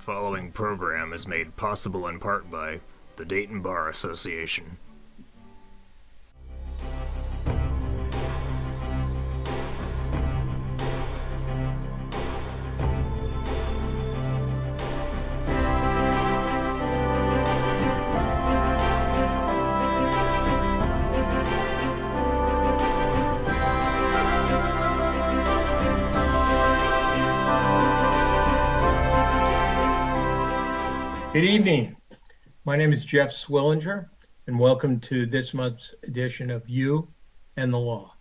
following program is made possible in part by the Dayton Bar Association. Good evening. My name is Jeff Swillinger, and welcome to this month's edition of You and the Law.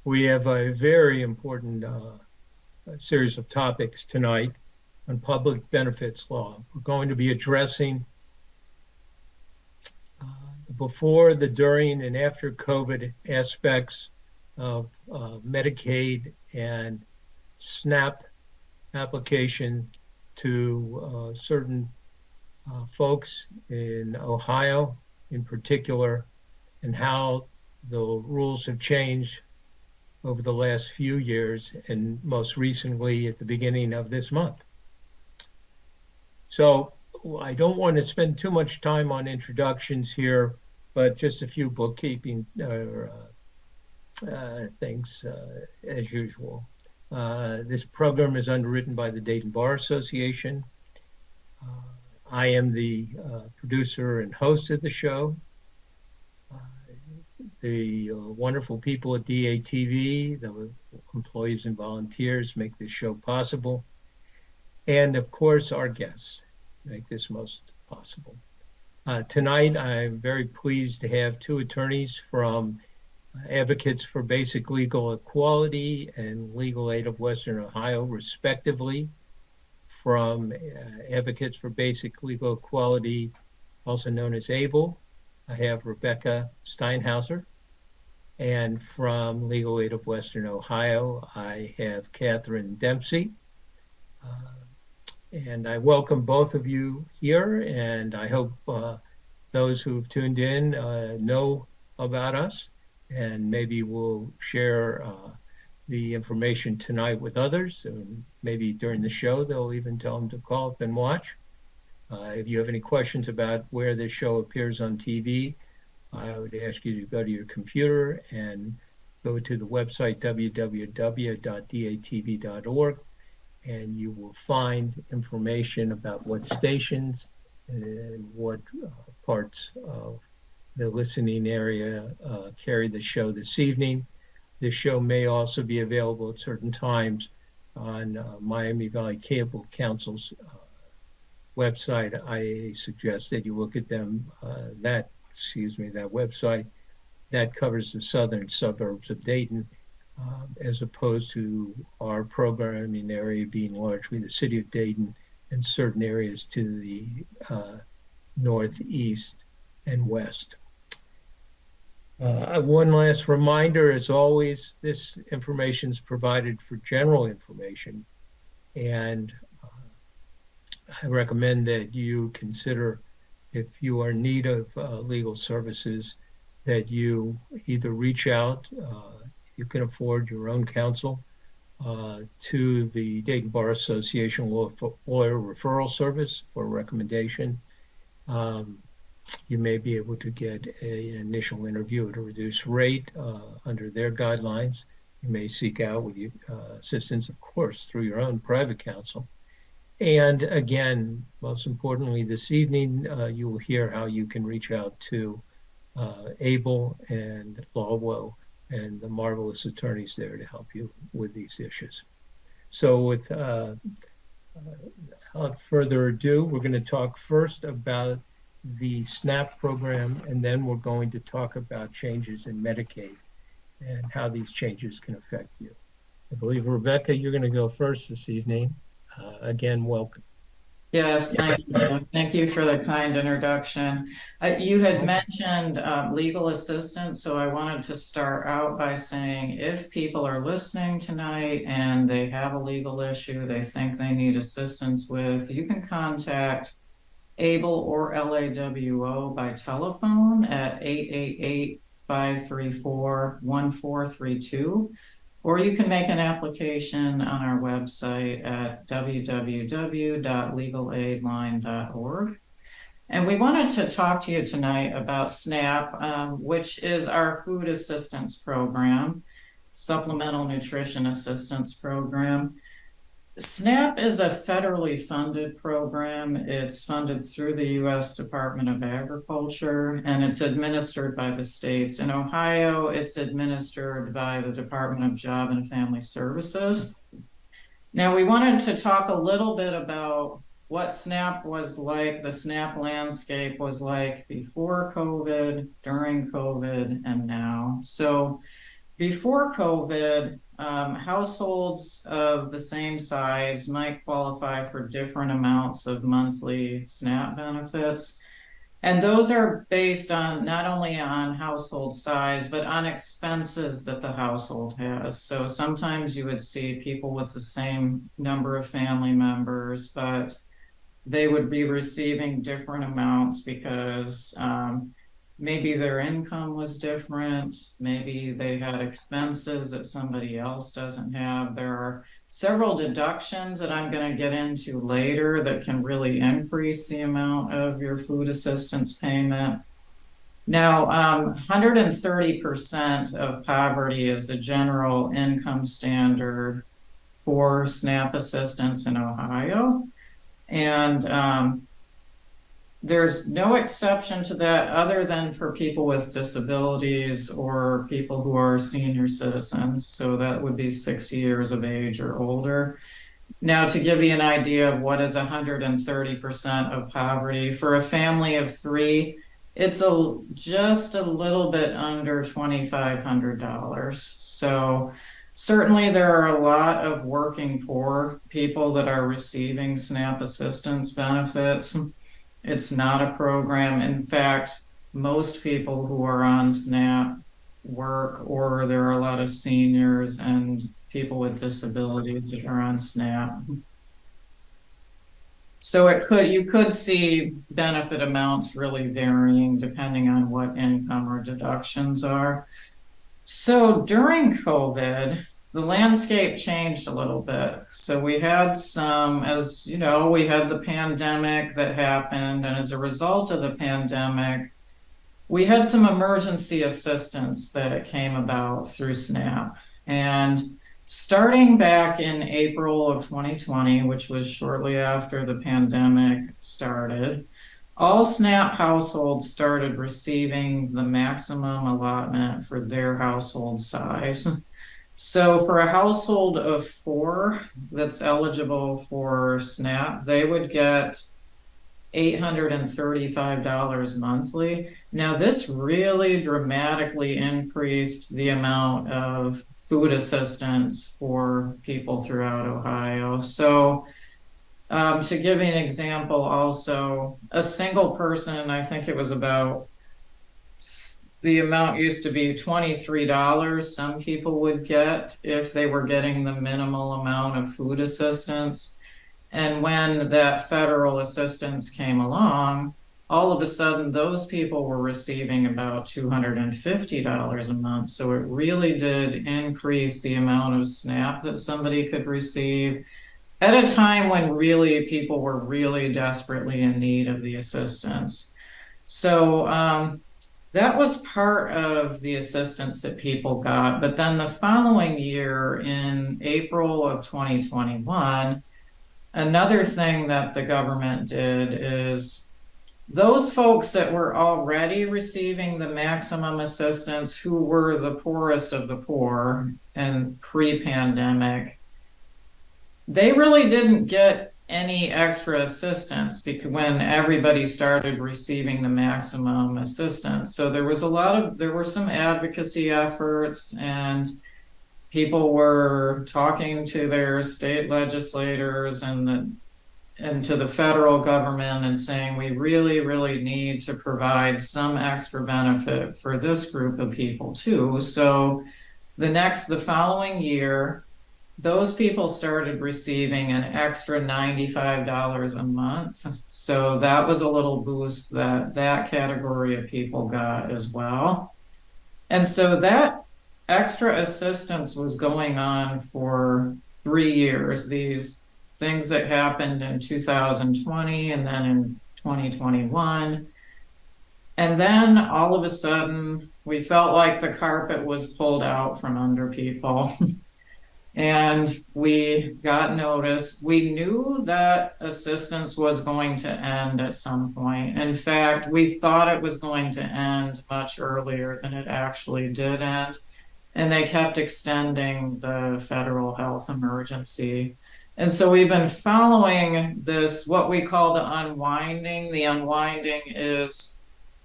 We have a very important series of topics tonight on public benefits law. We're going to be addressing the before, the during, and after COVID aspects of Medicaid and SNAP application to certain folks in Ohio in particular, and how the rules have changed over the last few years, and most recently at the beginning of this month. So I don't want to spend too much time on introductions here, but just a few bookkeeping things as usual. This program is underwritten by the Dayton Bar Association. I am the producer and host of the show. The wonderful people at DATV, the employees and volunteers, make this show possible. And of course, our guests make this most possible. Tonight, I'm very pleased to have two attorneys from Advocates for Basic Legal Equality and Legal Aid of Western Ohio, respectively. From Advocates for Basic Legal Equality, also known as ABLE, I have Rebecca Steinhauser. And from Legal Aid of Western Ohio, I have Catherine Dempsey. And I welcome both of you here, and I hope those who've tuned in know about us, and maybe we'll share the information tonight with others, and maybe during the show they'll even tell them to call up and watch. If you have any questions about where this show appears on TV, I would ask you to go to your computer and go to the website www.datv.org, and you will find information about what stations and what parts of the listening area carry the show this evening. This show may also be available at certain times on Miami Valley Cable Council's website. I suggest that you look at them. That website that covers the southern suburbs of Dayton, as opposed to our programming area being largely the city of Dayton and certain areas to the northeast and west. One last reminder, as always, this information is provided for general information, and I recommend that you consider, if you are in need of legal services, that you either reach out, you can afford your own counsel, to the Dayton Bar Association Lawyer Referral Service for a recommendation. You may be able to get an initial interview at a reduced rate under their guidelines. You may seek out with assistance, of course, through your own private counsel. And again, most importantly, this evening, you will hear how you can reach out to ABLE and Lawwell and the marvelous attorneys there to help you with these issues. So without further ado, we're going to talk first about the SNAP program, and then we're going to talk about changes in Medicaid and how these changes can affect you. I believe, Rebecca, you're going to go first this evening. Again, welcome. Yes, thank you. Thank you for the kind introduction. You had mentioned legal assistance, so I wanted to start out by saying if people are listening tonight and they have a legal issue they think they need assistance with, you can contact ABLE or LAWO by telephone at 888-534-1432. or you can make an application on our website at www.legalaidline.org. And we wanted to talk to you tonight about SNAP, which is our food assistance program, supplemental nutrition assistance program. SNAP is a federally funded program. It's funded through the U.S. Department of Agriculture, and it's administered by the states. In Ohio, it's administered by the Department of Job and Family Services. Now, we wanted to talk a little bit about what SNAP was like, the SNAP landscape was like before COVID, during COVID, and now. So before COVID, households of the same size might qualify for different amounts of monthly SNAP benefits. And those are based on not only on household size, but on expenses that the household has. So sometimes you would see people with the same number of family members, but they would be receiving different amounts because maybe their income was different. Maybe they had expenses that somebody else doesn't have. There are several deductions that I'm going to get into later that can really increase the amount of your food assistance payment. Now, 130% of poverty is the general income standard for SNAP assistance in Ohio. And there's no exception to that other than for people with disabilities or people who are senior citizens. So that would be 60 years of age or older. Now, to give you an idea of what is 130% of poverty, for a family of three, it's just a little bit under $2,500. So certainly there are a lot of working poor people that are receiving SNAP assistance benefits. It's not a program. In fact, most people who are on SNAP work, or there are a lot of seniors and people with disabilities that are on SNAP. So you could see benefit amounts really varying depending on what income or deductions are. So during COVID, the landscape changed a little bit. So we had as you know, we had the pandemic that happened. And as a result of the pandemic, we had some emergency assistance that came about through SNAP. And starting back in April of 2020, which was shortly after the pandemic started, all SNAP households started receiving the maximum allotment for their household size. So for a household of four that's eligible for SNAP, they would get $835 monthly. Now, this really dramatically increased the amount of food assistance for people throughout Ohio. So to give you an example, also, a single person, I think it was about, the amount used to be $23 some people would get if they were getting the minimal amount of food assistance. And when that federal assistance came along, all of a sudden those people were receiving about $250 a month. So it really did increase the amount of SNAP that somebody could receive at a time when really people were really desperately in need of the assistance. So that was part of the assistance that people got. But then the following year, in April of 2021, another thing that the government did is those folks that were already receiving the maximum assistance, who were the poorest of the poor and pre-pandemic, they really didn't get any extra assistance because when everybody started receiving the maximum assistance. So there were some advocacy efforts, and people were talking to their state legislators and to the federal government and saying, we really, really need to provide some extra benefit for this group of people too. So the following year, those people started receiving an extra $95 a month. So that was a little boost that category of people got as well. And so that extra assistance was going on for 3 years. These things that happened in 2020 and then in 2021. And then all of a sudden, we felt like the carpet was pulled out from under people. And we got notice. We knew that assistance was going to end at some point. In fact, we thought it was going to end much earlier than it actually did end. And they kept extending the federal health emergency. And so we've been following this, what we call the unwinding. The unwinding is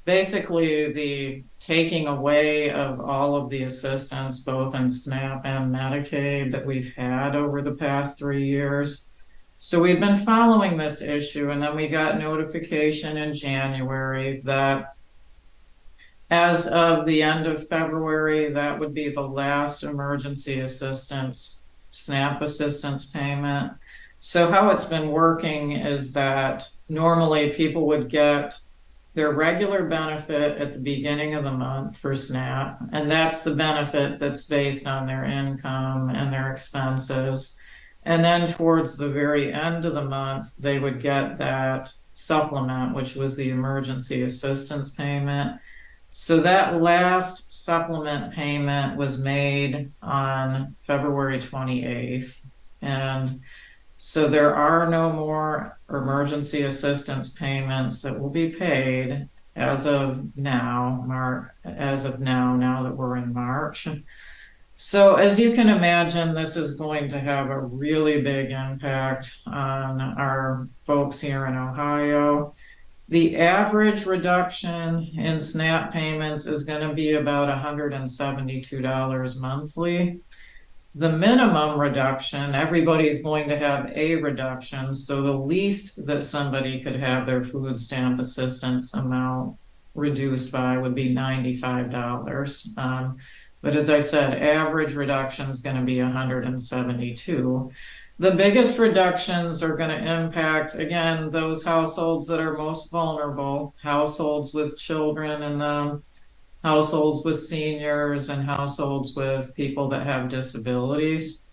basically the taking away of all of the assistance, both in SNAP and Medicaid, that we've had over the past 3 years. So we've been following this issue, and then we got notification in January that as of the end of February, that would be the last emergency assistance, SNAP assistance payment. So how it's been working is that normally people would get their regular benefit at the beginning of the month for SNAP, and that's the benefit that's based on their income and their expenses. And then towards the very end of the month, they would get that supplement, which was the emergency assistance payment. So that last supplement payment was made on February 28th. And so there are no more emergency assistance payments that will be paid as of now, now that we're in March. So as you can imagine, this is going to have a really big impact on our folks here in Ohio. The average reduction in SNAP payments is going to be about $172 monthly. The minimum reduction, everybody's going to have a reduction. So the least that somebody could have their food stamp assistance amount reduced by would be $95. But as I said, average reduction is going to be $172. The biggest reductions are going to impact, again, those households that are most vulnerable, households with children in them, households with seniors, and households with people that have disabilities.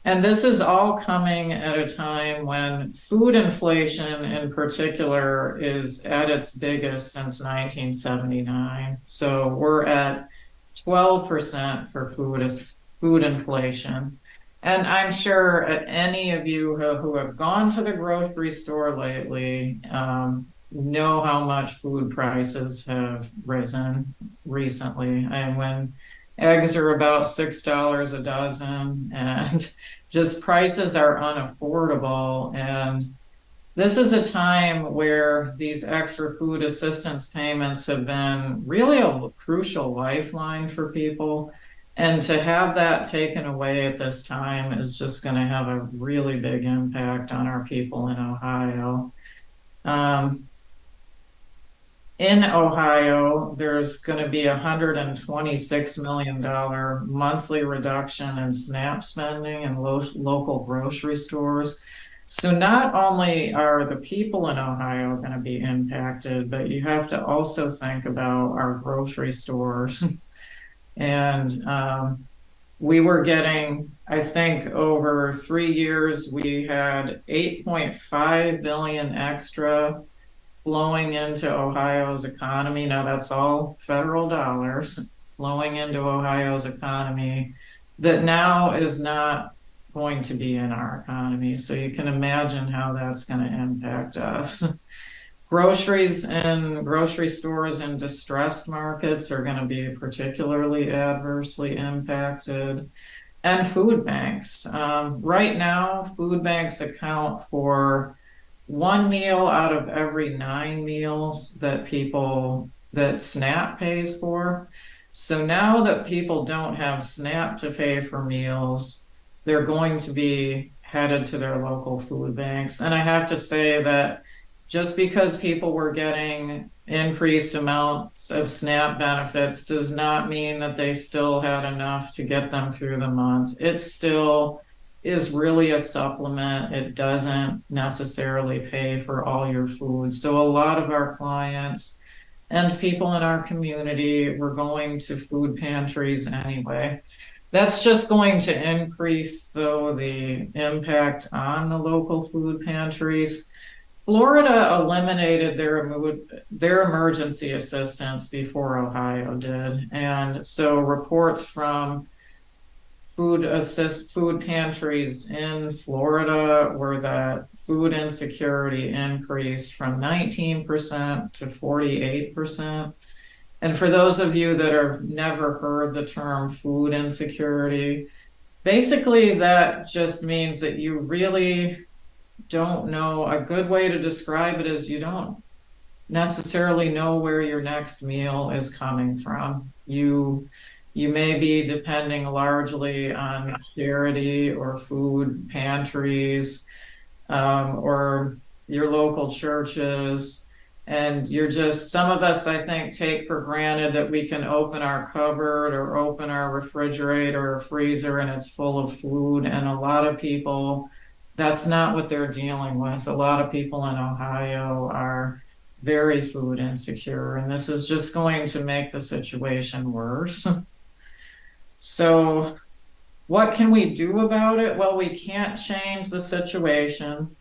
And this is all coming at a time when food inflation in particular is at its biggest since 1979. So we're at 12% for food inflation. And I'm sure any of you who have gone to the grocery store lately know how much food prices have risen recently. And when eggs are about $6 a dozen, and just prices are unaffordable. And this is a time where these extra food assistance payments have been really a crucial lifeline for people. And to have that taken away at this time is just going to have a really big impact on our people in Ohio. In Ohio, there's going to be $126 million monthly reduction in SNAP spending in local grocery stores. So not only are the people in Ohio going to be impacted, but you have to also think about our grocery stores. And we were getting, I think over 3 years, we had $8.5 billion extra flowing into Ohio's economy. Now that's all federal dollars flowing into Ohio's economy that now is not going to be in our economy. So you can imagine how that's going to impact us. Groceries and grocery stores in distressed markets are going to be particularly adversely impacted. And food banks. Right now, food banks account for 1 meal out of every 9 meals that SNAP pays for. So now that people don't have SNAP to pay for meals, they're going to be headed to their local food banks. And I have to say that just because people were getting increased amounts of SNAP benefits does not mean that they still had enough to get them through the month. It still is really a supplement. It doesn't necessarily pay for all your food. So a lot of our clients and people in our community were going to food pantries anyway. That's just going to increase, though, the impact on the local food pantries. Florida eliminated their emergency assistance before Ohio did. And so reports from food pantries in Florida were that food insecurity increased from 19% to 48%. And for those of you that have never heard the term food insecurity, basically that just means that you really don't know. A good way to describe it is you don't necessarily know where your next meal is coming from. You may be depending largely on charity or food pantries, or your local churches. And some of us, I think, take for granted that we can open our cupboard or open our refrigerator or freezer and it's full of food. And a lot of people, that's not what they're dealing with. A lot of people in Ohio are very food insecure, and this is just going to make the situation worse. So what can we do about it? Well, we can't change the situation.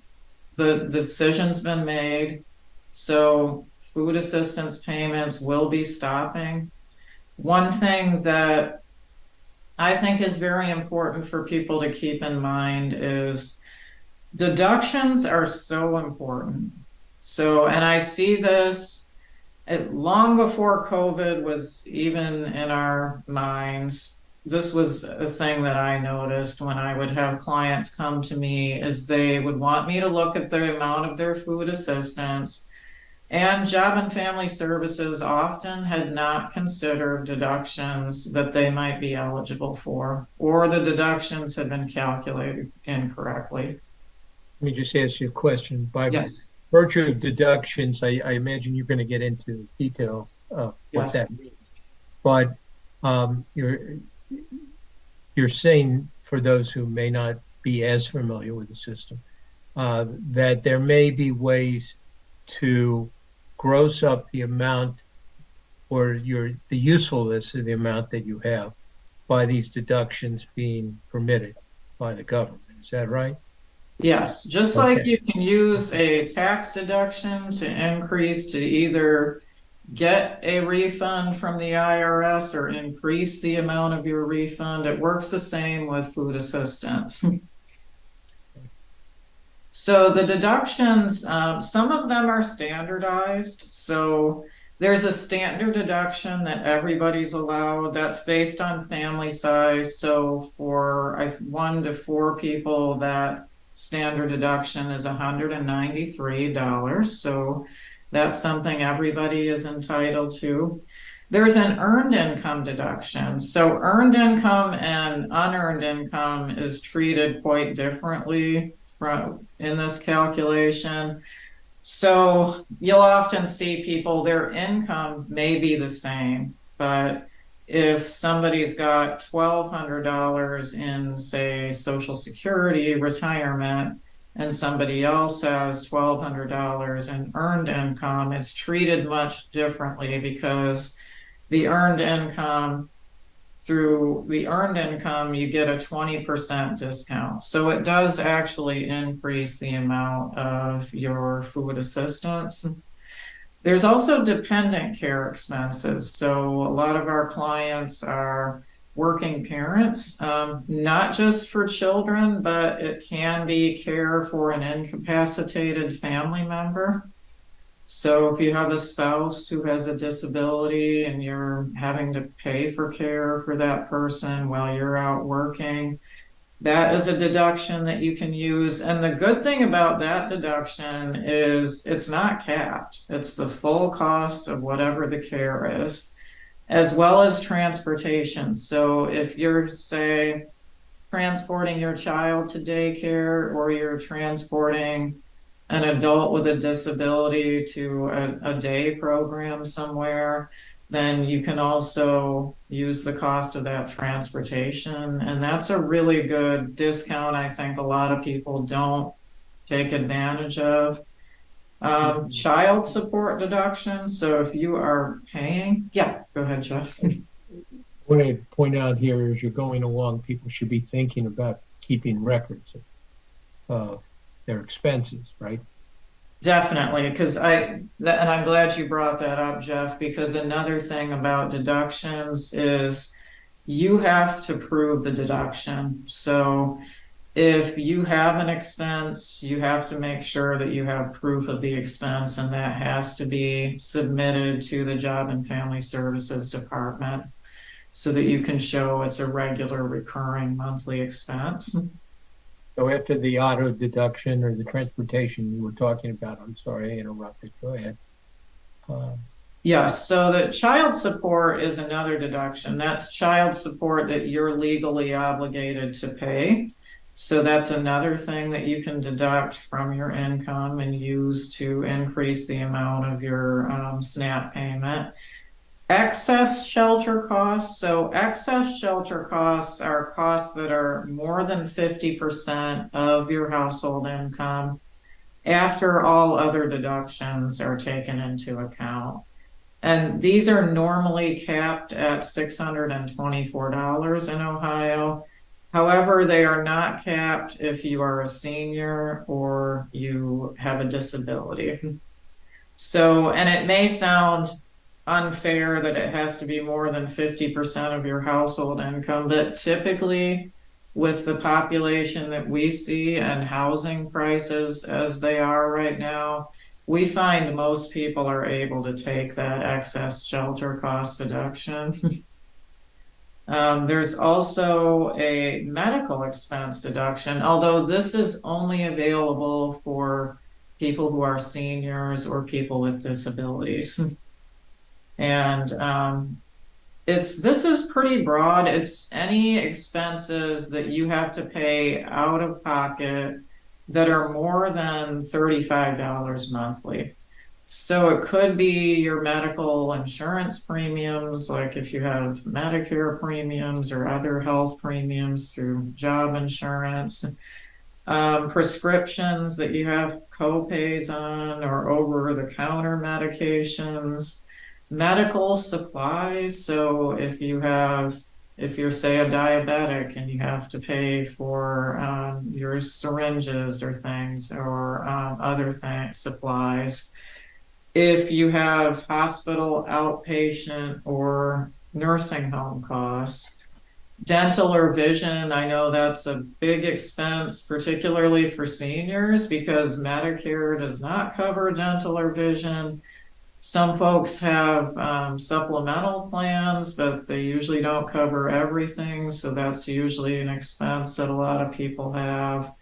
The decision's been made. So food assistance payments will be stopping. One thing that I think is very important for people to keep in mind is deductions are so important. So, and I see this long before COVID was even in our minds. This was a thing that I noticed when I would have clients come to me, is they would want me to look at the amount of their food assistance, and Job and Family Services often had not considered deductions that they might be eligible for, or the deductions had been calculated incorrectly. Let me just ask you a question. By Yes. virtue of deductions, I imagine you're going to get into details of what Yes. that means. But you're saying, for those who may not be as familiar with the system, that there may be ways to gross up the amount or the usefulness of the amount that you have by these deductions being permitted by the government. Is that right? Yes, just Okay. like you can use a tax deduction to increase, to either get a refund from the IRS or increase the amount of your refund, it works the same with food assistance. So the deductions, some of them are standardized. So there's a standard deduction that everybody's allowed. That's based on family size. So for 1 to 4 people, that standard deduction is $193. So that's something everybody is entitled to. There's an earned income deduction. So earned income and unearned income is treated quite differently in this calculation. So you'll often see people, their income may be the same, but if somebody's got $1,200 in, say, Social Security retirement, and somebody else has $1,200 in earned income, it's treated much differently, because the earned income, through the earned income, you get a 20% discount. So it does actually increase the amount of your food assistance. There's also dependent care expenses. So a lot of our clients are working parents, not just for children, but it can be care for an incapacitated family member. So if you have a spouse who has a disability and you're having to pay for care for that person while you're out working, that is a deduction that you can use. And the good thing about that deduction is it's not capped. It's the full cost of whatever the care is, as well as transportation. So if you're, say, transporting your child to daycare, or you're transporting an adult with a disability to a day program somewhere, then you can also use the cost of that transportation. And that's a really good discount. I think a lot of people don't take advantage of. Child support deductions. So if you are paying, yeah, go ahead, Jeff. What I point out here is you're going along, people should be thinking about keeping records of their expenses, right? Definitely, because and I'm glad you brought that up, Jeff, because another thing about deductions is you have to prove the deduction. So if you have an expense, you have to make sure that you have proof of the expense, and that has to be submitted to the Job and Family Services Department so that you can show it's a regular recurring monthly expense. So after the auto deduction or the transportation you were talking about, I'm sorry, I interrupted. Go ahead. Yes, so the child support is another deduction. That's child support that you're legally obligated to pay. So that's another thing that you can deduct from your income and use to increase the amount of your SNAP payment. Excess shelter costs. So excess shelter costs are costs that are more than 50% of your household income after all other deductions are taken into account. And these are normally capped at $624 in Ohio. However, they are not capped if you are a senior or you have a disability. So, and it may sound unfair that it has to be more than 50% of your household income, but typically with the population that we see and housing prices as they are right now, we find most people are able to take that excess shelter cost deduction. There's also a medical expense deduction, although this is only available for people who are seniors or people with disabilities. And this is pretty broad. It's any expenses that you have to pay out of pocket that are more than $35 monthly. So it could be your medical insurance premiums, like if you have Medicare premiums or other health premiums through job insurance, prescriptions that you have co-pays on or over-the-counter medications, medical supplies. So if you're say a diabetic and you have to pay for your syringes or things or other supplies. If you have hospital outpatient or nursing home costs, dental or vision, I know that's a big expense, particularly for seniors, because Medicare does not cover dental or vision. Some folks have supplemental plans, but they usually don't cover everything. So that's usually an expense that a lot of people have.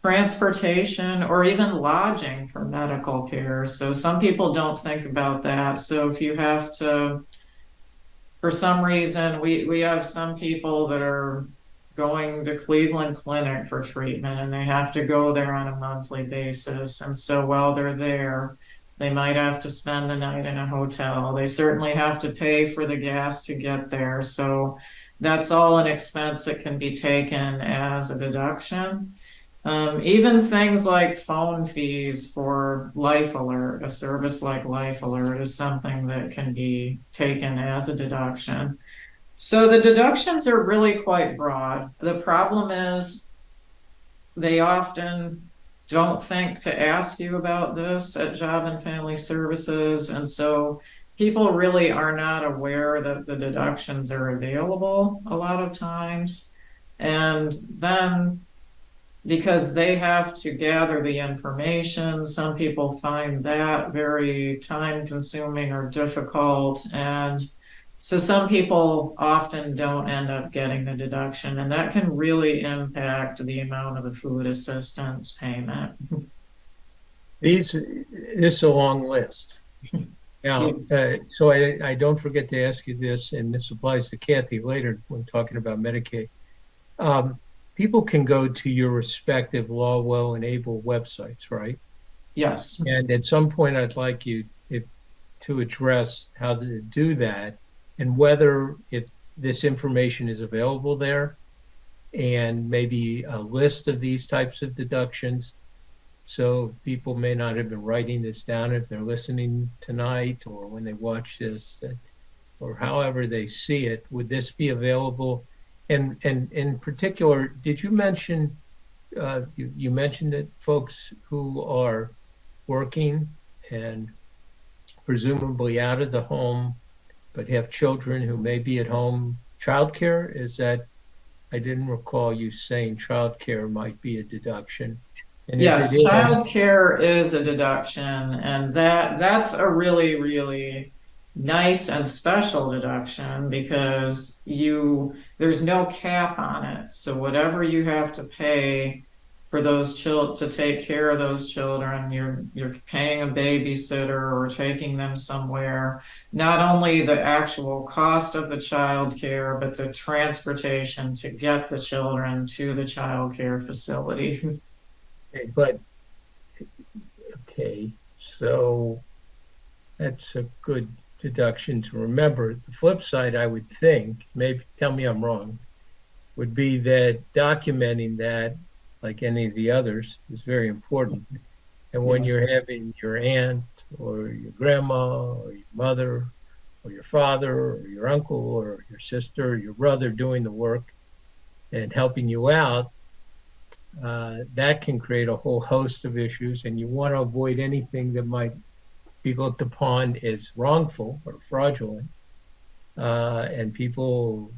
Transportation or even lodging for medical care. So some people don't think about that. So if you have to, for some reason, we have some people that are going to Cleveland Clinic for treatment and they have to go there on a monthly basis. And so while they're there, they might have to spend the night in a hotel. They certainly have to pay for the gas to get there. So that's all an expense that can be taken as a deduction. Even things like phone fees for Life Alert, a service like Life Alert is something that can be taken as a deduction. So the deductions are really quite broad. The problem is they often don't think to ask you about this at Job and Family Services. And so people really are not aware that the deductions are available a lot of times. And then because they have to gather the information, some people find that very time consuming or difficult. And so some people often don't end up getting the deduction, and that can really impact the amount of the food assistance payment. This is a long list. Now, so I don't forget to ask you this, and this applies to Kathy later when talking about Medicaid. People can go to your respective law, well, and able websites, right? Yes. And at some point, I'd like you to address how to do that and whether this information is available there and maybe a list of these types of deductions So people may not have been writing this down if they're listening tonight or when they watch this, or however they see it. Would this be available? And in particular, did you mention, you mentioned that folks who are working and presumably out of the home, but have children who may be at home, childcare, is that, I didn't recall you saying childcare might be a deduction. And if it Yes, is, childcare is a deduction, and that's a really, really nice and special deduction because there's no cap on it. So whatever you have to pay for those to take care of those children, you're paying a babysitter or taking them somewhere. Not only the actual cost of the child care, but the transportation to get the children to the child care facility. but okay, so that's a good deduction to remember. The flip side, I would think, maybe tell me I'm wrong, would be that documenting that, like any of the others, is very important. And when Yes. you're having your aunt or your grandma or your mother or your father or your uncle or your sister or your brother doing the work and helping you out, that can create a whole host of issues. And you want to avoid anything that might be looked upon as wrongful or fraudulent. And people,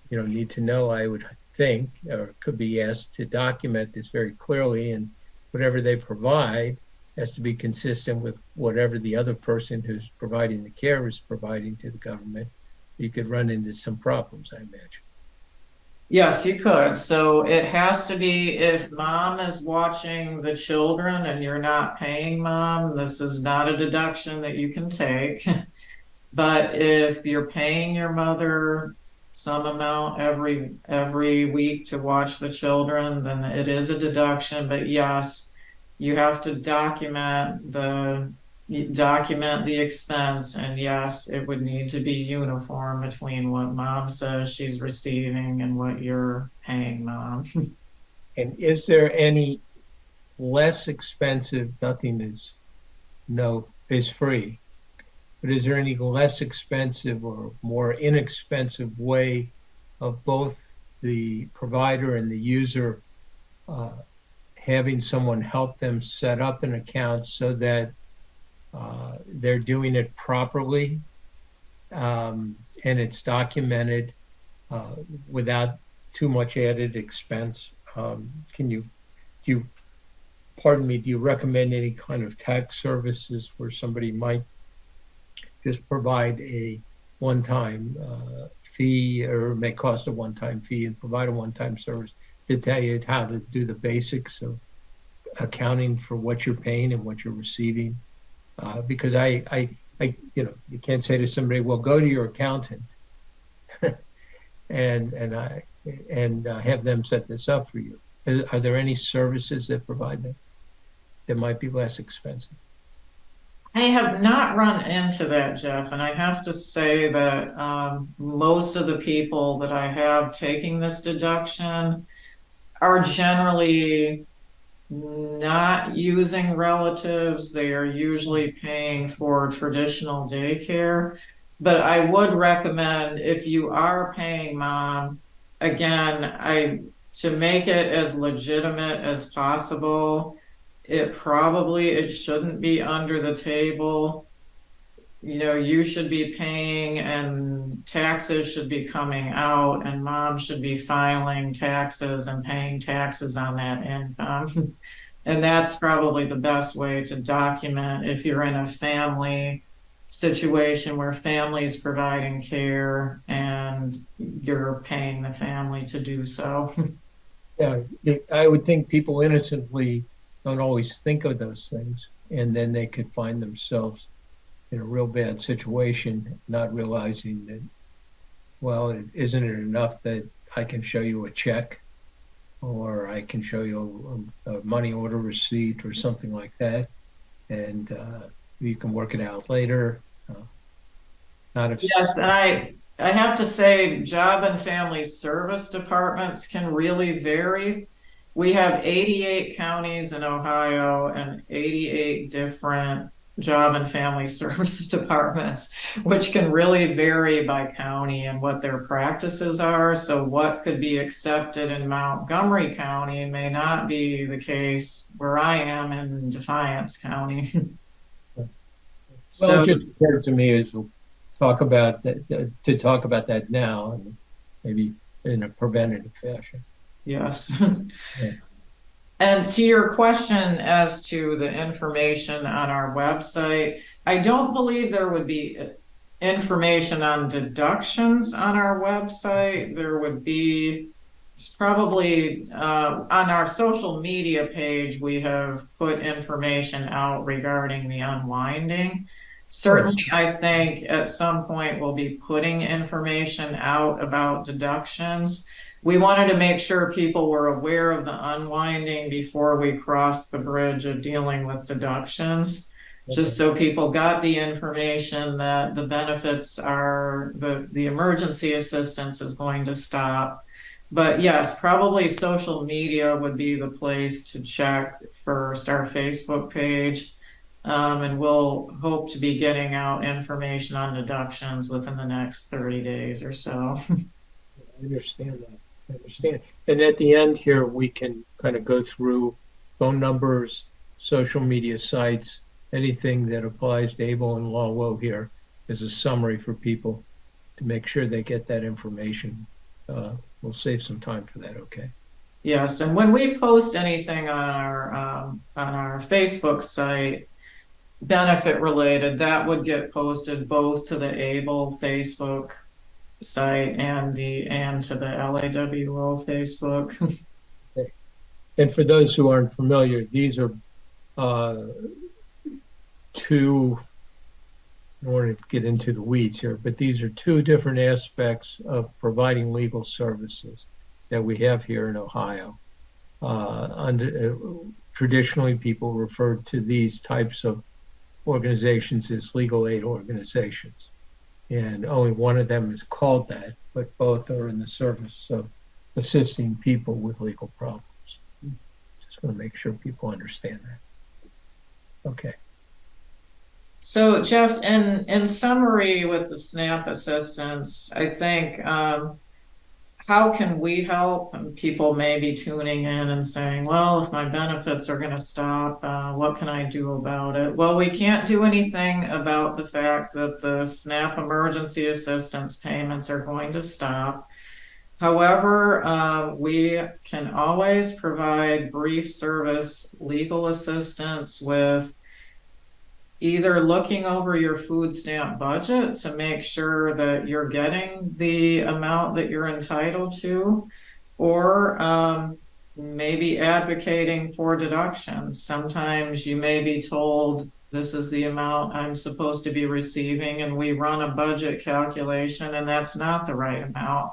need to know, I would think, or could be asked to document this very clearly, and whatever they provide has to be consistent with whatever the other person who's providing the care is providing to the government. You could run into some problems, I imagine. Yes, you could. So it has to be if mom is watching the children and you're not paying mom, this is not a deduction that you can take. But if you're paying your mother some amount every week to watch the children, then it is a deduction. But yes, you have to document the expense, and yes, it would need to be uniform between what mom says she's receiving and what you're paying mom. And is there any less expensive, nothing is free, but is there any less expensive or more inexpensive way of both the provider and the user having someone help them set up an account so that they're doing it properly, and it's documented without too much added expense? Do you, pardon me, do you recommend any kind of tax services where somebody might just provide a one-time fee, or may cost a one-time fee and provide a one-time service to tell you how to do the basics of accounting for what you're paying and what you're receiving? Because you can't say to somebody, well, go to your accountant and have them set this up for you. Are there any services that provide that might be less expensive? I have not run into that, Jeff, and I have to say that most of the people that I have taking this deduction are generally not using relatives. They are usually paying for traditional daycare. But I would recommend, if you are paying mom, again, to make it as legitimate as possible, it shouldn't be under the table. You should be paying and taxes should be coming out, and mom should be filing taxes and paying taxes on that income. And that's probably the best way to document if you're in a family situation where family's providing care and you're paying the family to do so. Yeah, I would think people innocently don't always think of those things, and then they could find themselves in a real bad situation, not realizing that, well, isn't it enough that I can show you a check, or I can show you a money order receipt or something like that, and you can work it out later. Not if Yes, and I have to say, job and family service departments can really vary. We have 88 counties in Ohio and 88 different job and family services departments, which can really vary by county and what their practices are. So what could be accepted in Montgomery County may not be the case where I am in Defiance County. Well, So, it just occurred to me as we'll talk about that, to talk about that now, and maybe in a preventative fashion. yes. Yeah. And to your question as to the information on our website, I don't believe there would be information on deductions on our website. There would be probably on our social media page, we have put information out regarding the unwinding. Certainly, I think at some point we'll be putting information out about deductions. We wanted to make sure people were aware of the unwinding before we crossed the bridge of dealing with deductions. Just so people got the information that the benefits are, the emergency assistance is going to stop. But yes, probably social media would be the place to check first, our Facebook page. And we'll hope to be getting out information on deductions within the next 30 days or so. I understand that. I understand. And at the end here, we can kind of go through phone numbers, social media sites, anything that applies to Able and Lawwell here as a summary for people to make sure they get that information. We'll save some time for that, okay? Yes, and when we post anything on our Facebook site, benefit related, that would get posted both to the Able Facebook site and to the LAWO Facebook. Okay. And for those who aren't familiar, these are two, I don't want to get into the weeds here, but these are two different aspects of providing legal services that we have here in Ohio. Traditionally, people referred to these types of organizations as legal aid organizations. And only one of them is called that, but both are in the service of assisting people with legal problems. Just want to make sure people understand that. Okay. So Jeff, in summary with the SNAP assistance, I think how can we help? And people may be tuning in and saying, well, if my benefits are going to stop, what can I do about it? Well, we can't do anything about the fact that the SNAP emergency assistance payments are going to stop. However, we can always provide brief service legal assistance with either looking over your food stamp budget to make sure that you're getting the amount that you're entitled to, or maybe advocating for deductions. Sometimes you may be told this is the amount I'm supposed to be receiving, and we run a budget calculation and that's not the right amount.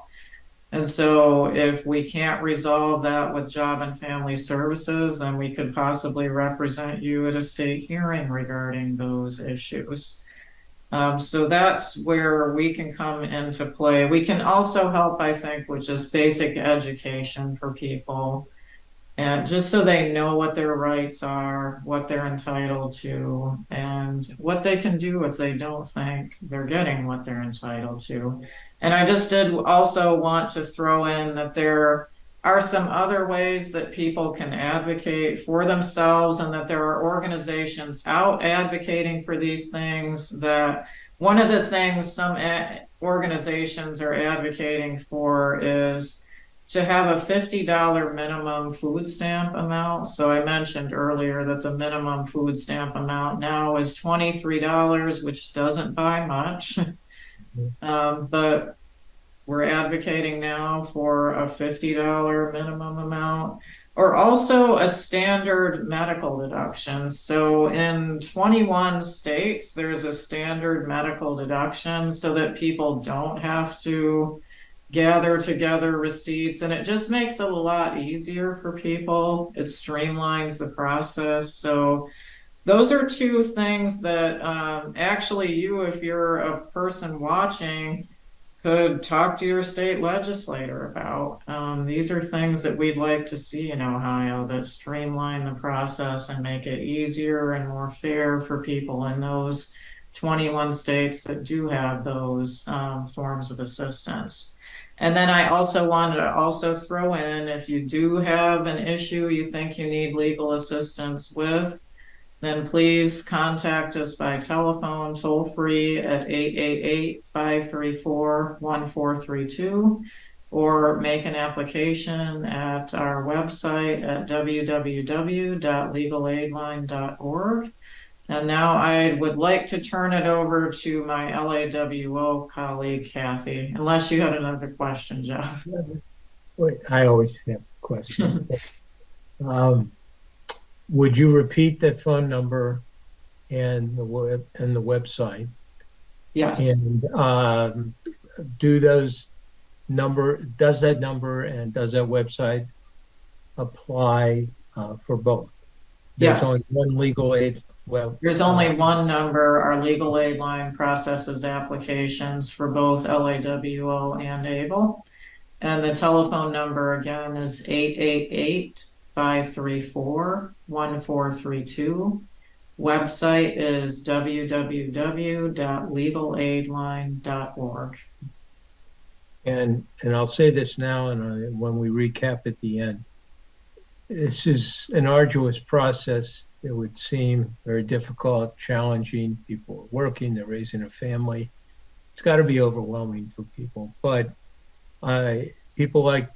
And so if we can't resolve that with Job and Family Services, then we could possibly represent you at a state hearing regarding those issues. So that's where we can come into play. We can also help, I think, with just basic education for people, and just so they know what their rights are, what they're entitled to, and what they can do if they don't think they're getting what they're entitled to. And I just did also want to throw in that there are some other ways that people can advocate for themselves, and that there are organizations out advocating for these things. That one of the things some organizations are advocating for is to have a $50 minimum food stamp amount. So I mentioned earlier that the minimum food stamp amount now is $23, which doesn't buy much. But we're advocating now for a $50 minimum amount, or also a standard medical deduction. So in 21 states, there's a standard medical deduction so that people don't have to gather together receipts, and it just makes it a lot easier for people. It streamlines the process. So those are two things that actually you, if you're a person watching, could talk to your state legislator about. These are things that we'd like to see in Ohio that streamline the process and make it easier and more fair for people in those 21 states that do have those forms of assistance. And then I also wanted to also throw in, if you do have an issue you think you need legal assistance with, then please contact us by telephone toll free at 888-534-1432, or make an application at our website at www.legalaidline.org. And now I would like to turn it over to my LAWO colleague, Kathy, unless you had another question, Jeff. Wait, I always have questions. Would you repeat the phone number and the website? Yes. And does that number and does that website apply for both? There's Yes. only one legal aid. Well, there's only one number. Our legal aid line processes applications for both LAWO and ABLE. And the telephone number again is 888-534-1432. Website is www.legalaidline.org. And I'll say this now, and when we recap at the end, this is an arduous process. It would seem very difficult, challenging. People are working, they're raising a family. It's got to be overwhelming for people. But people like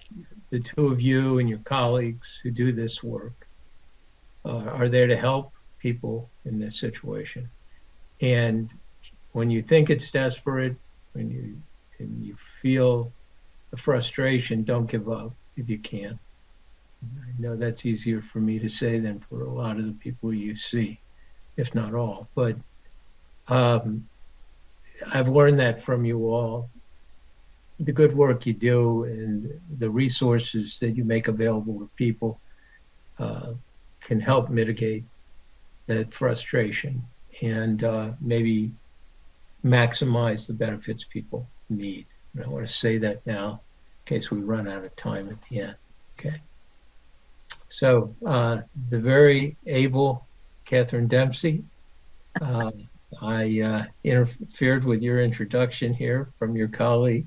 the two of you and your colleagues who do this work are there to help people in this situation. And when you think it's desperate, when you feel the frustration, don't give up if you can. I know that's easier for me to say than for a lot of the people you see, if not all. But I've learned that from you all. The good work you do and the resources that you make available to people can help mitigate that frustration and maybe maximize the benefits people need. And I want to say that now in case we run out of time at the end. Okay. So the very able Catherine Dempsey, I interfered with your introduction here from your colleague.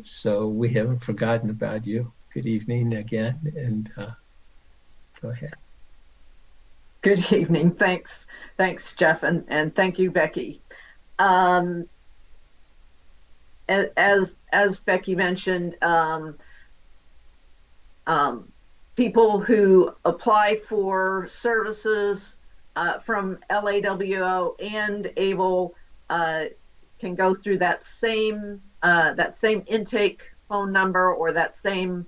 So we haven't forgotten about you. Good evening again, and go ahead. Good evening. Thanks, Jeff, and thank you, Becky. As Becky mentioned, people who apply for services from LAWO and ABLE can go through that same intake phone number or that same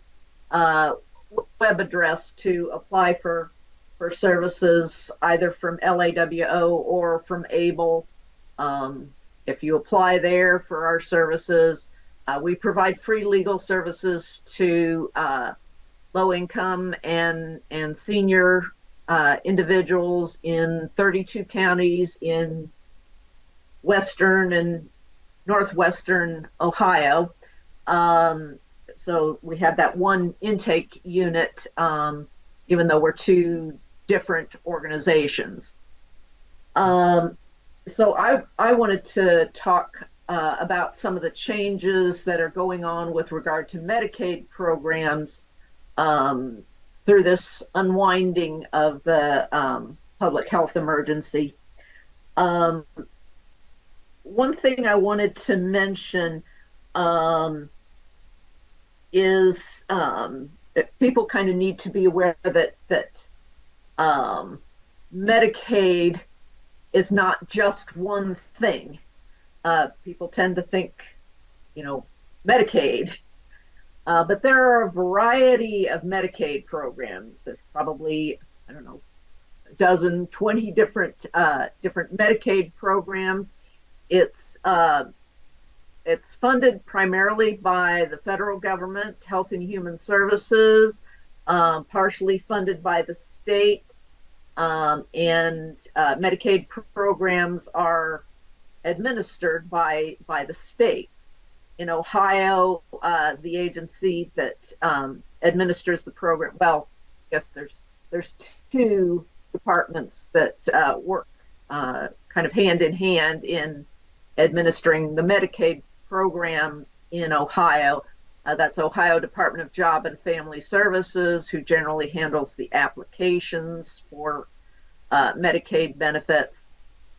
web address to apply for services either from LAWO or from ABLE. If you apply there for our services, we provide free legal services to low income and senior individuals in 32 counties in western and northwestern Ohio. So we have that one intake unit, even though we're two different organizations. So I wanted to talk about some of the changes that are going on with regard to Medicaid programs through this unwinding of the public health emergency. One thing I wanted to mention is that people kind of need to be aware that Medicaid is not just one thing. People tend to think, Medicaid, but there are a variety of Medicaid programs. There's probably, a dozen, 20 different Medicaid programs. It's funded primarily by the federal government, Health and Human Services, partially funded by the state, and Medicaid programs are administered by the states. in Ohio, the agency that administers the program, well, I guess there's two departments that work kind of hand in hand in administering the Medicaid programs in Ohio. That's Ohio Department of Job and Family Services, who generally handles the applications for Medicaid benefits.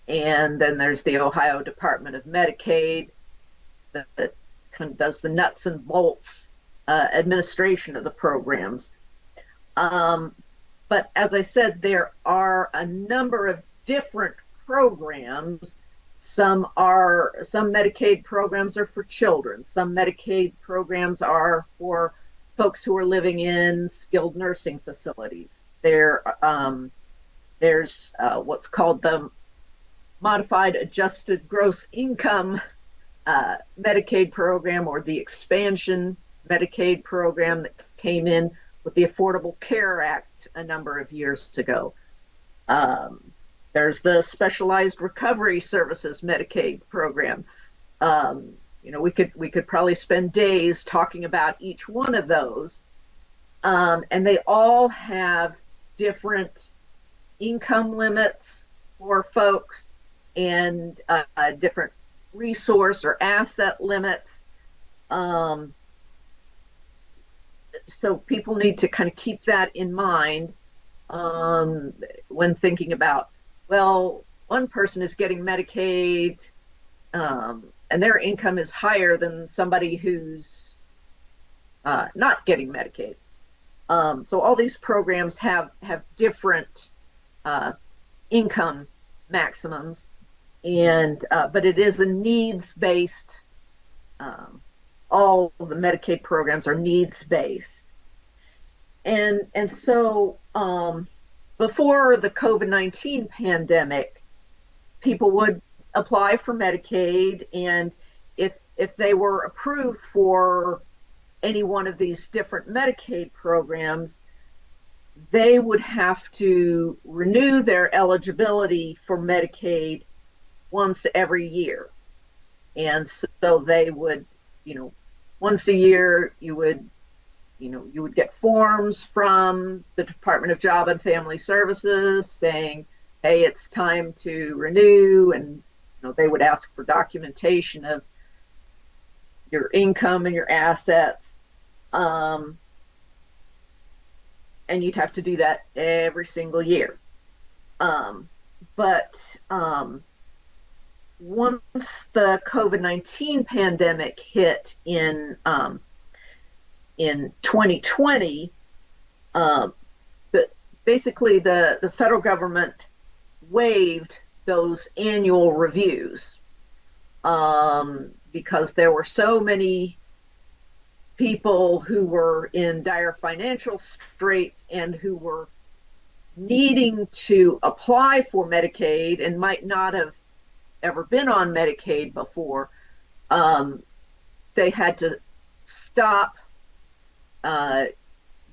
And then there's the Ohio Department of Medicaid that kind of does the nuts and bolts administration of the programs. But as I said, there are a number of different programs. Some Medicaid programs are for children. Some Medicaid programs are for folks who are living in skilled nursing facilities. There's what's called the Modified Adjusted Gross Income Medicaid program, or the expansion Medicaid program that came in with the Affordable Care Act a number of years ago. There's the Specialized Recovery Services Medicaid program. We could probably spend days talking about each one of those, and they all have different income limits for folks and different resource or asset limits. So people need to kind of keep that in mind when thinking about, well, one person is getting Medicaid and their income is higher than somebody who's not getting Medicaid. So all these programs have different income maximums, and but it is a needs-based. All of the Medicaid programs are needs-based, and so before the COVID-19 pandemic, people would apply for Medicaid, and if they were approved for any one of these different Medicaid programs, they would have to renew their eligibility for Medicaid once every year. And so they would, once a year you would get forms from the Department of Job and Family Services saying, hey, it's time to renew, and they would ask for documentation of your income and your assets. And you'd have to do that every single year. But once the COVID-19 pandemic hit in 2020, basically the federal government waived those annual reviews because there were so many people who were in dire financial straits and who were needing to apply for Medicaid and might not have ever been on Medicaid before. They had to stop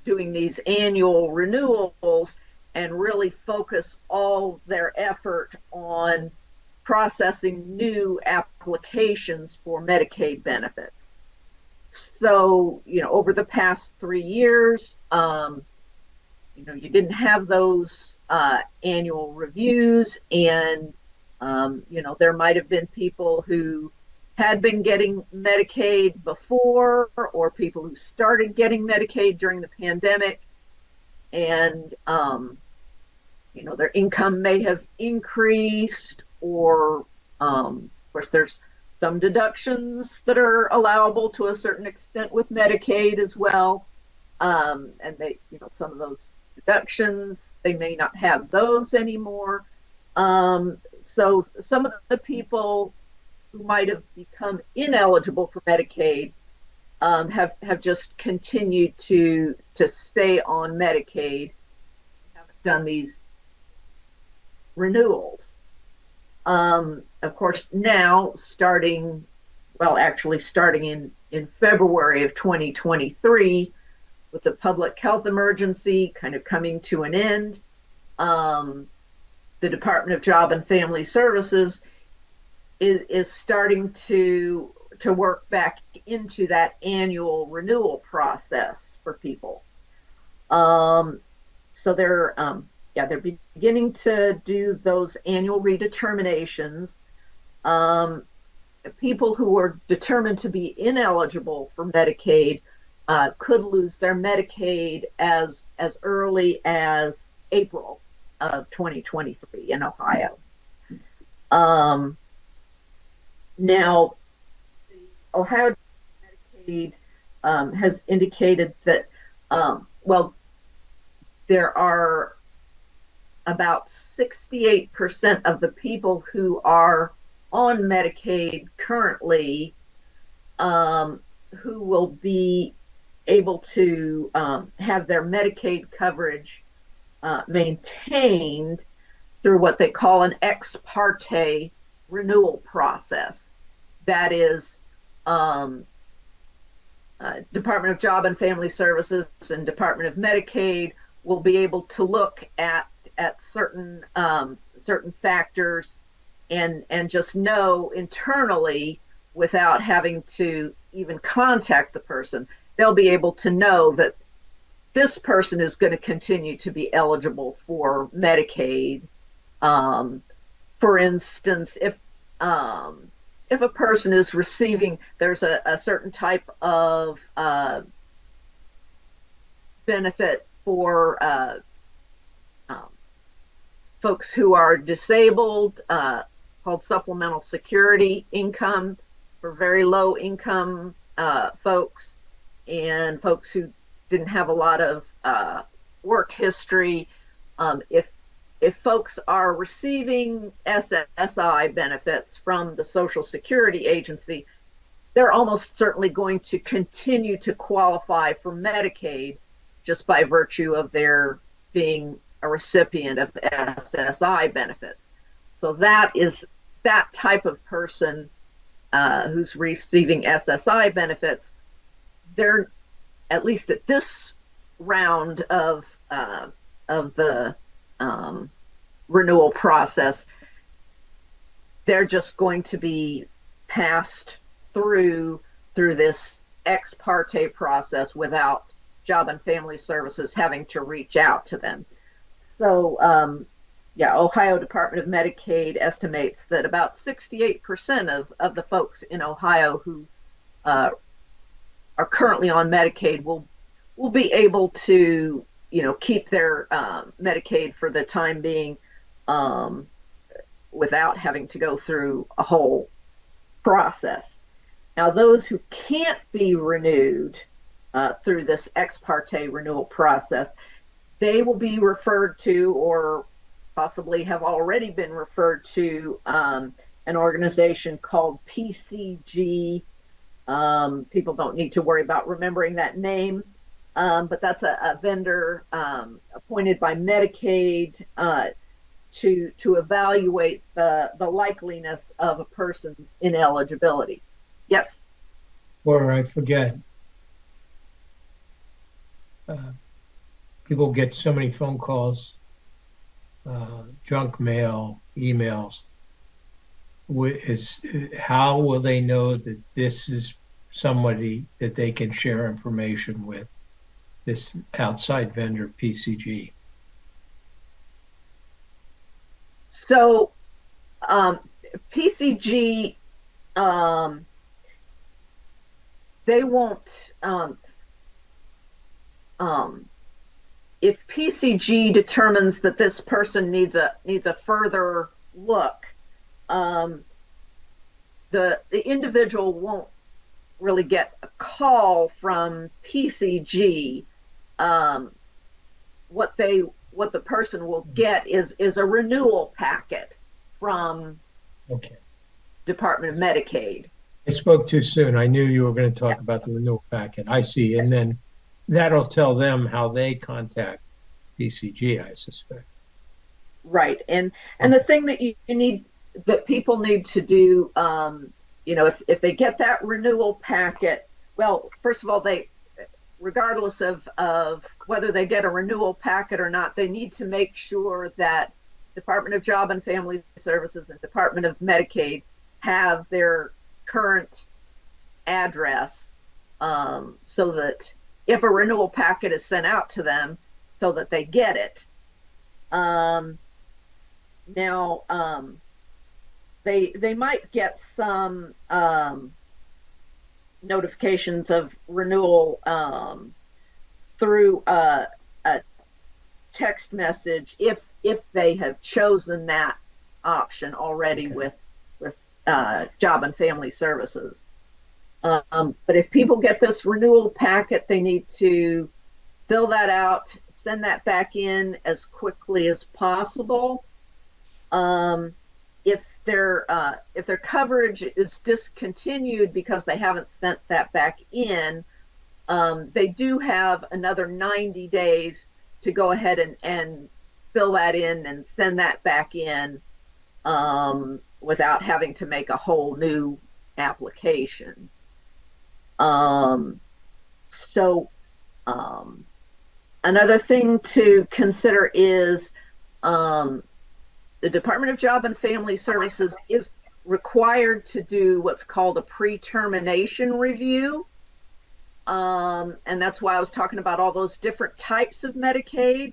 doing these annual renewals and really focus all their effort on processing new applications for Medicaid benefits. So, over the past 3 years, you didn't have those annual reviews, and there might have been people who had been getting Medicaid before, or people who started getting Medicaid during the pandemic, and their income may have increased, or of course there's some deductions that are allowable to a certain extent with Medicaid as well, and they, some of those deductions, they may not have those anymore. So some of the people who might have become ineligible for Medicaid have just continued to stay on Medicaid, haven't done these renewals. Of course, now starting in February of 2023, with the public health emergency kind of coming to an end, the Department of Job and Family Services is starting to to work back into that annual renewal process for people. So they're beginning to do those annual redeterminations. People who are determined to be ineligible for Medicaid could lose their Medicaid as early as April of 2023 in Ohio. Now, the Ohio Medicaid has indicated that, there are about 68% of the people who are on Medicaid currently who will be able to have their Medicaid coverage maintained through what they call an ex parte renewal process. That is, Department of Job and Family Services and Department of Medicaid will be able to look at certain factors and just know internally, without having to even contact the person, they'll be able to know that this person is going to continue to be eligible for Medicaid. For instance, if a person is receiving, there's a certain type of benefit for folks who are disabled, called supplemental security income for very low income folks, and folks who didn't have a lot of work history. If folks are receiving SSI benefits from the Social Security Agency, they're almost certainly going to continue to qualify for Medicaid just by virtue of their being a recipient of SSI benefits. So that is that type of person who's receiving SSI benefits. They're, at least at this round of the renewal process, they're just going to be passed through this ex parte process without Job and Family Services having to reach out to them. So, Ohio Department of Medicaid estimates that about 68% of the folks in Ohio who are currently on Medicaid will be able to, keep their Medicaid for the time being without having to go through a whole process. Now, those who can't be renewed through this ex parte renewal process, they will be referred to, or possibly have already been referred to, an organization called PCG. People don't need to worry about remembering that name, but that's a vendor appointed by Medicaid to evaluate the likeliness of a person's ineligibility. Yes. Or I forget. People get so many phone calls, junk mail, emails. How will they know that this is somebody that they can share information with, this outside vendor, PCG? So PCG, they won't, if PCG determines that this person needs a further look, the individual won't really get a call from PCG. What the person will get is a renewal packet from Department of Medicaid. I spoke too soon. I knew you were going to talk about the renewal packet. I see. And then that'll tell them how they contact PCG, I suspect. Right. And the thing that that people need to do, if they get that renewal packet, well, first of all, regardless of whether they get a renewal packet or not, they need to make sure that Department of Job and Family Services and Department of Medicaid have their current address, so that if a renewal packet is sent out to them, so that they get it. Now, they might get some notifications of renewal through a text message if they have chosen that option already. Okay. with Job and Family Services. But if people get this renewal packet, they need to fill that out, send that back in as quickly as possible. If their coverage is discontinued because they haven't sent that back in, they do have another 90 days to go ahead and fill that in and send that back in, without having to make a whole new application. Another thing to consider is the Department of Job and Family Services is required to do what's called a pre-termination review. And that's why I was talking about all those different types of Medicaid.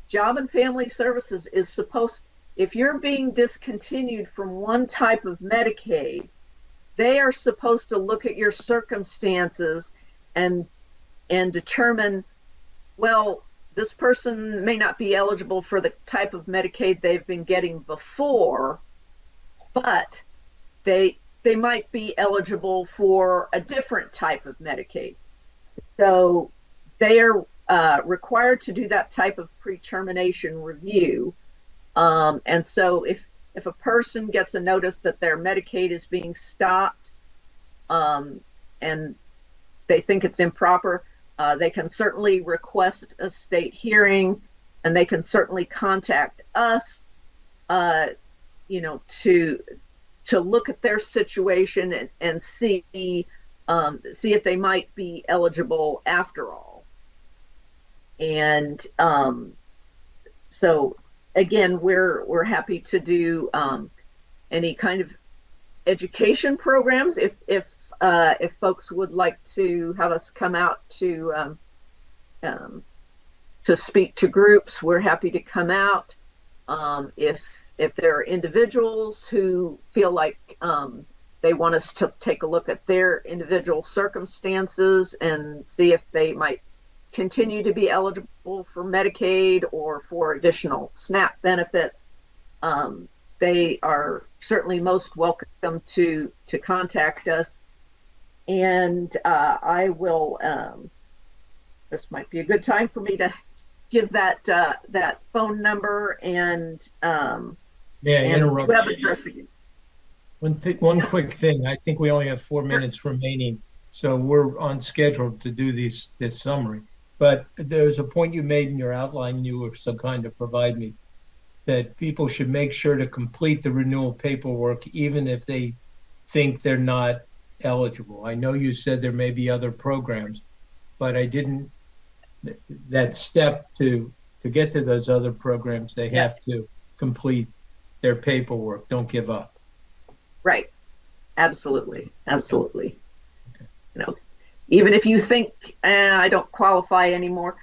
Job and Family Services is supposed, if you're being discontinued from one type of Medicaid, they are supposed to look at your circumstances and determine, well, this person may not be eligible for the type of Medicaid they've been getting before, but they might be eligible for a different type of Medicaid. So they are required to do that type of pre-termination review. And so if a person gets a notice that their Medicaid is being stopped, and they think it's improper, they can certainly request a state hearing, and they can certainly contact us, to look at their situation and see if they might be eligible after all. And so again, we're happy to do any kind of education programs. If folks would like to have us come out to speak to groups, we're happy to come out. If there are individuals who feel like they want us to take a look at their individual circumstances and see if they might continue to be eligible for Medicaid or for additional SNAP benefits, they are certainly most welcome to contact us. And I will, this might be a good time for me to give that phone number and May I interrupt web address again. One quick thing. I think we only have 4 minutes remaining, so we're on schedule to do this summary. But there's a point you made in your outline you were so kind to provide me, that people should make sure to complete the renewal paperwork even if they think they're not eligible. I know you said there may be other programs, but I didn't, that step to get to those other programs, they have to complete their paperwork. Don't give up. Right. Absolutely. Okay. Even if you think I don't qualify anymore,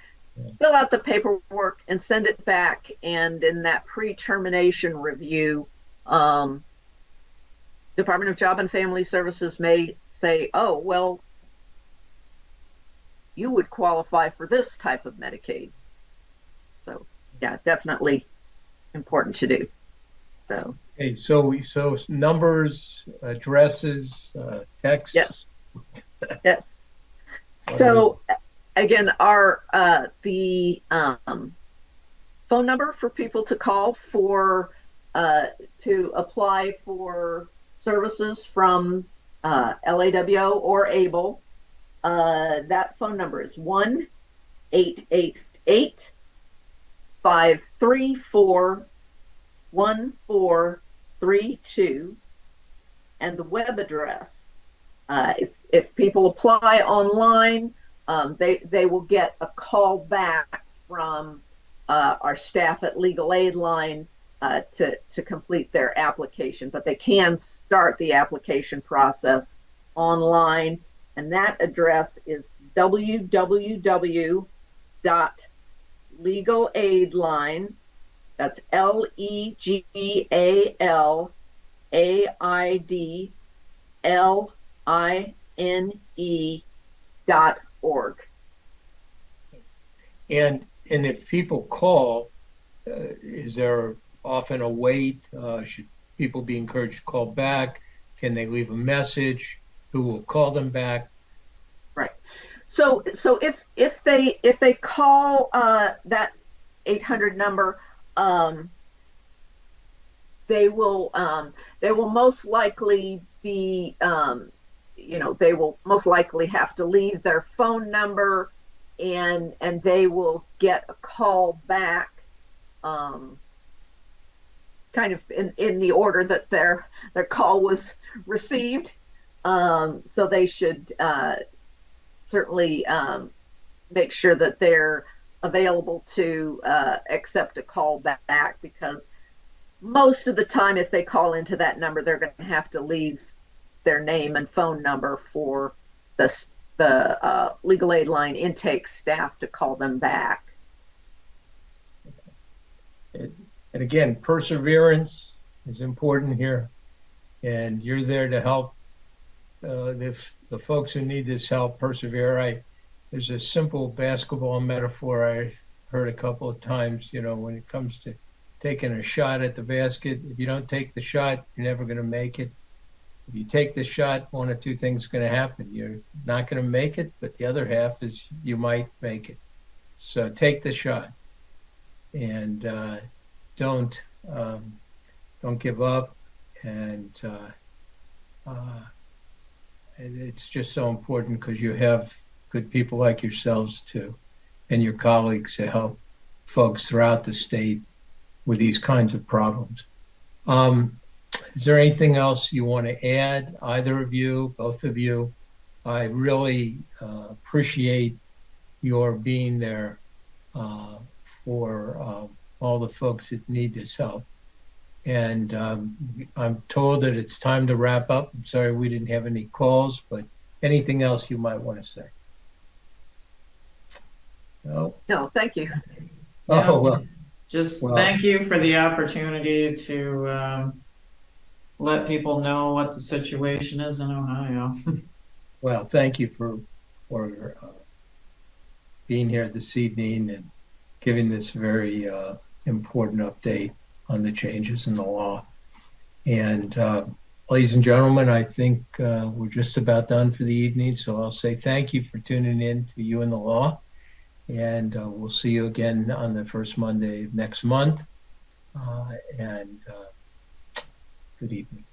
fill out the paperwork and send it back. And in that pre-termination review, Department of Job and Family Services may say, oh, well, you would qualify for this type of Medicaid. So yeah, definitely important to do. So okay, so numbers, addresses, text. Yes. So again, our the phone number for people to call for to apply for services from LAWO or ABLE, that phone number is 1-888-534-1432, and the web address. If people apply online, they will get a call back from our staff at Legal Aid Line to complete their application, but they can start the application process online, and that address is www.legalaidline, that's LEGALAIDLINE.org. And if people call, is there often a wait? Should people be encouraged to call back? Can they leave a message? Who will call them back? Right. So if they call that 800 number, they will most likely be they will most likely have to leave their phone number, and they will get a call back, kind of in the order that their call was received. So they should certainly make sure that they're available to accept a call back, because most of the time, if they call into that number, they're going to have to leave their name and phone number for the legal aid line intake staff to call them back. And again, perseverance is important here, and you're there to help the folks who need this help persevere. There's a simple basketball metaphor I heard a couple of times. When it comes to taking a shot at the basket, if you don't take the shot, you're never going to make it. If you take the shot, one of two things is going to happen. You're not going to make it, but the other half is you might make it. So take the shot, and don't give up. And it's just so important, because you have good people like yourselves too, and your colleagues to help folks throughout the state with these kinds of problems. Is there anything else you want to add, either of you, both of you? I really appreciate your being there for all the folks that need this help. And I'm told that it's time to wrap up. I'm sorry we didn't have any calls, but anything else you might want to say? No, thank you. Oh, well. Thank you for the opportunity to let people know what the situation is in Ohio. Well, thank you for being here this evening and giving this very important update on the changes in the law. And ladies and gentlemen, I think we're just about done for the evening. So I'll say thank you for tuning in to You and the Law. And we'll see you again on the first Monday of next month. And good evening.